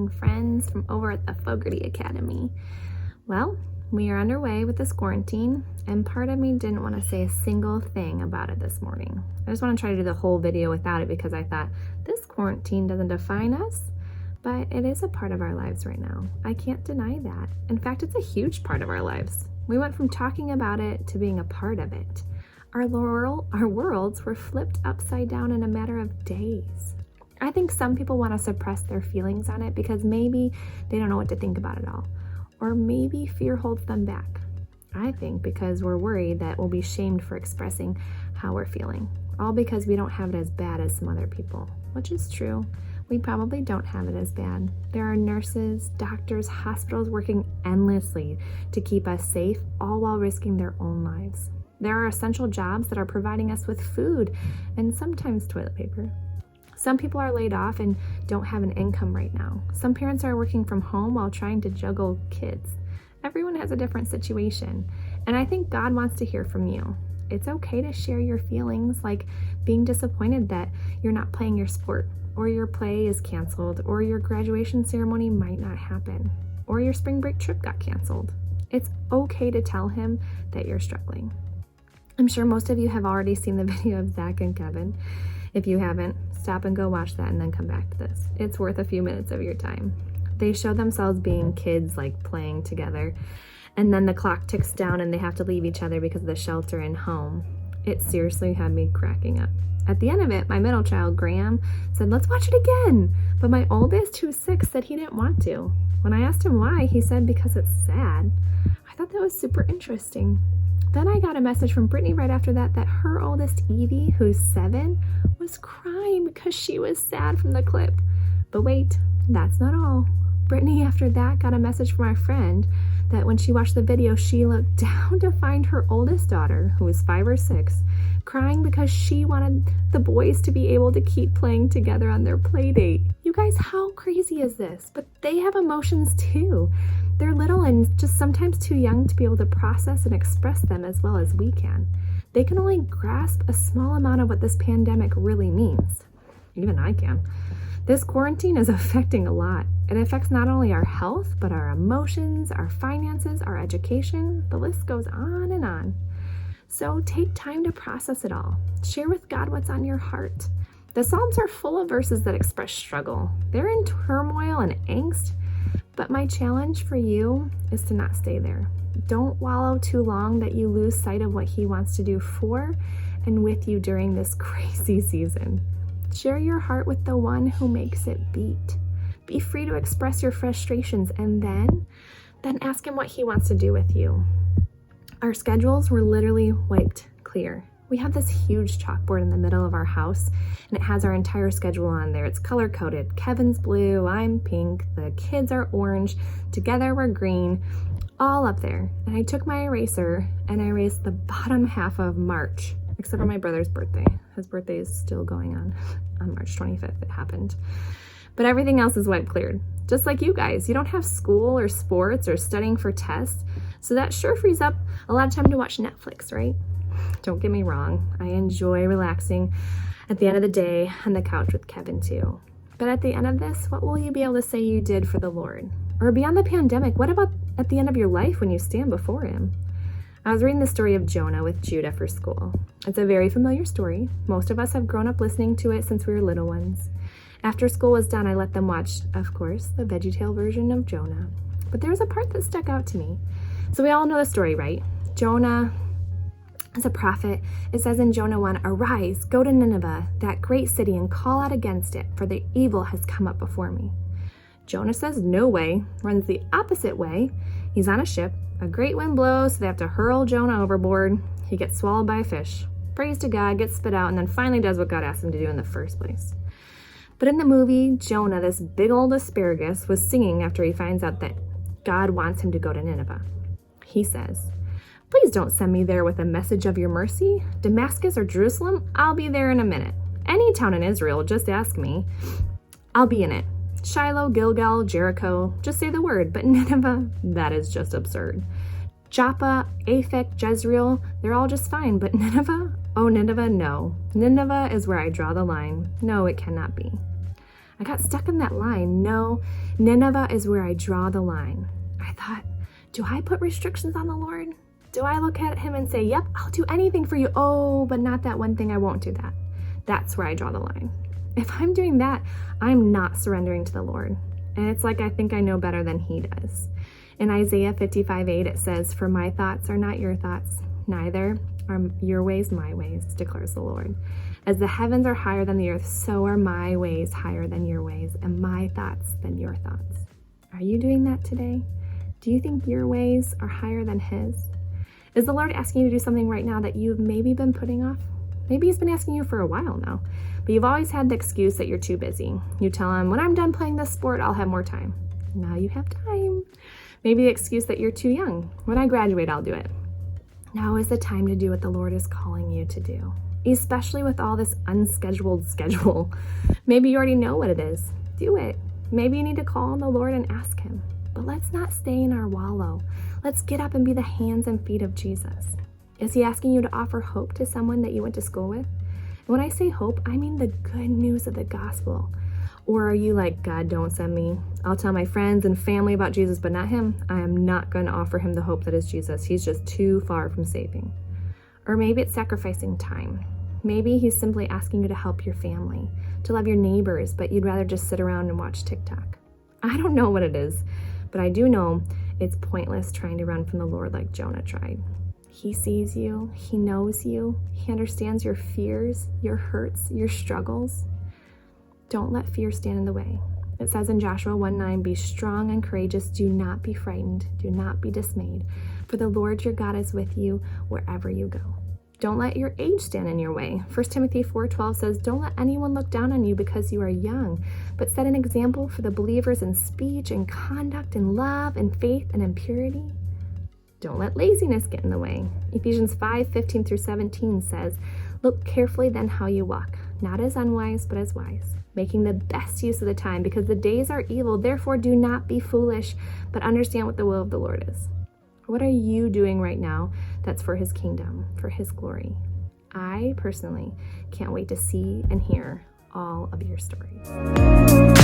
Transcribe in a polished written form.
and friends from over at the Fogerty Academy. Well, we are underway with this quarantine, and part of me didn't want to say a single thing about it this morning. I just want to try to do the whole video without it because I thought this quarantine doesn't define us, but it is a part of our lives right now. I can't deny that. In fact, it's a huge part of our lives. We went from talking about it to being a part of it. Our worlds were flipped upside down in a matter of days. I think some people want to suppress their feelings on it because maybe they don't know what to think about it all. Or maybe fear holds them back. I think because we're worried that we'll be shamed for expressing how we're feeling. All because we don't have it as bad as some other people, which is true. We probably don't have it as bad. There are nurses, doctors, hospitals working endlessly to keep us safe, all while risking their own lives. There are essential jobs that are providing us with food and sometimes toilet paper. Some people are laid off and don't have an income right now. Some parents are working from home while trying to juggle kids. Everyone has a different situation, and I think God wants to hear from you. It's okay to share your feelings, like being disappointed that you're not playing your sport, or your play is canceled, or your graduation ceremony might not happen, or your spring break trip got canceled. It's okay to tell him that you're struggling. I'm sure most of you have already seen the video of Zach and Kevin. If you haven't, stop and go watch that and then come back to this. It's worth a few minutes of your time. They show themselves being kids, like playing together, and then the clock ticks down and they have to leave each other because of the shelter in home. It seriously had me cracking up. At the end of it, my middle child, Graham, said, "Let's watch it again." But my oldest, who's 6, said he didn't want to. When I asked him why, he said because it's sad. I thought that was super interesting. Then I got a message from Brittany right after that her oldest, Evie, who's 7, was crying because she was sad from the clip. But wait, that's not all. Brittany, after that, got a message from our friend that when she watched the video, she looked down to find her oldest daughter, who was 5 or 6, crying because she wanted the boys to be able to keep playing together on their play date. You guys, how crazy is this? But they have emotions too. They're little and just sometimes too young to be able to process and express them as well as we can. They can only grasp a small amount of what this pandemic really means. Even I can. This quarantine is affecting a lot. It affects not only our health, but our emotions, our finances, our education. The list goes on and on. So take time to process it all. Share with God what's on your heart. The Psalms are full of verses that express struggle. They're in turmoil and angst. But my challenge for you is to not stay there. Don't wallow too long that you lose sight of what He wants to do for and with you during this crazy season. Share your heart with the one who makes it beat. Be free to express your frustrations and then ask Him what He wants to do with you. Our schedules were literally wiped clear. We have this huge chalkboard in the middle of our house, and it has our entire schedule on there. It's color-coded. Kevin's blue, I'm pink, the kids are orange, together we're green, all up there. And I took my eraser and I erased the bottom half of March, except for my brother's birthday. His birthday is still going on March 25th. It happened. But everything else is wiped cleared. Just like you guys, you don't have school or sports or studying for tests, so that sure frees up a lot of time to watch Netflix, right? Don't get me wrong, I enjoy relaxing at the end of the day on the couch with Kevin too. But at the end of this, what will you be able to say you did for the Lord? Or beyond the pandemic, what about at the end of your life when you stand before Him? I was reading the story of Jonah with Judah for school. It's a very familiar story. Most of us have grown up listening to it since we were little ones. After school was done, I let them watch, of course, the VeggieTale version of Jonah. But there was a part that stuck out to me. So we all know the story, right? Jonah, as a prophet, it says in Jonah 1, "Arise, go to Nineveh, that great city, and call out against it, for the evil has come up before me." Jonah says no way, runs the opposite way. He's on a ship, a great wind blows, so they have to hurl Jonah overboard. He gets swallowed by a fish, prays to God, gets spit out, and then finally does what God asked him to do in the first place. But in the movie, Jonah, this big old asparagus, was singing after he finds out that God wants him to go to Nineveh. He says, "Please don't send me there with a message of your mercy. Damascus or Jerusalem, I'll be there in a minute. Any town in Israel, just ask me. I'll be in it. Shiloh, Gilgal, Jericho, just say the word. But Nineveh, that is just absurd. Joppa, Aphek, Jezreel, they're all just fine. But Nineveh? Oh, Nineveh, no. Nineveh is where I draw the line. No, it cannot be." I got stuck in that line. No, Nineveh is where I draw the line. I thought, do I put restrictions on the Lord? Do I look at him and say, yep, I'll do anything for you. Oh, but not that one thing, I won't do that. That's where I draw the line. If I'm doing that, I'm not surrendering to the Lord. And it's like I think I know better than he does. In Isaiah 55:8, it says, for my thoughts are not your thoughts, neither are your ways my ways, declares the Lord. As the heavens are higher than the earth, so are my ways higher than your ways, and my thoughts than your thoughts. Are you doing that today? Do you think your ways are higher than his? Is the Lord asking you to do something right now that you've maybe been putting off? Maybe he's been asking you for a while now, but you've always had the excuse that you're too busy. You tell him, when I'm done playing this sport, I'll have more time. Now you have time. Maybe the excuse that you're too young. When I graduate, I'll do it. Now is the time to do what the Lord is calling you to do, especially with all this unscheduled schedule. Maybe you already know what it is. Do it. Maybe you need to call on the Lord and ask him. But let's not stay in our wallow. Let's get up and be the hands and feet of Jesus. Is he asking you to offer hope to someone that you went to school with? And when I say hope, I mean the good news of the gospel. Or are you like, God, don't send me. I'll tell my friends and family about Jesus, but not him. I am not going to offer him the hope that is Jesus. He's just too far from saving. Or maybe it's sacrificing time. Maybe he's simply asking you to help your family, to love your neighbors, but you'd rather just sit around and watch TikTok. I don't know what it is, but I do know it's pointless trying to run from the Lord like Jonah tried. He sees you, he knows you, he understands your fears, your hurts, your struggles. Don't let fear stand in the way. It says in Joshua 1:9, be strong and courageous, do not be frightened, do not be dismayed, for the Lord your God is with you wherever you go. Don't let your age stand in your way. 1 Timothy 4:12 says, don't let anyone look down on you because you are young, but set an example for the believers in speech and conduct and love and faith and in purity. Don't let laziness get in the way. Ephesians 5:15-17 says, look carefully then how you walk, not as unwise, but as wise, making the best use of the time, because the days are evil. Therefore, do not be foolish, but understand what the will of the Lord is. What are you doing right now that's for his kingdom, for his glory? I personally can't wait to see and hear all of your stories.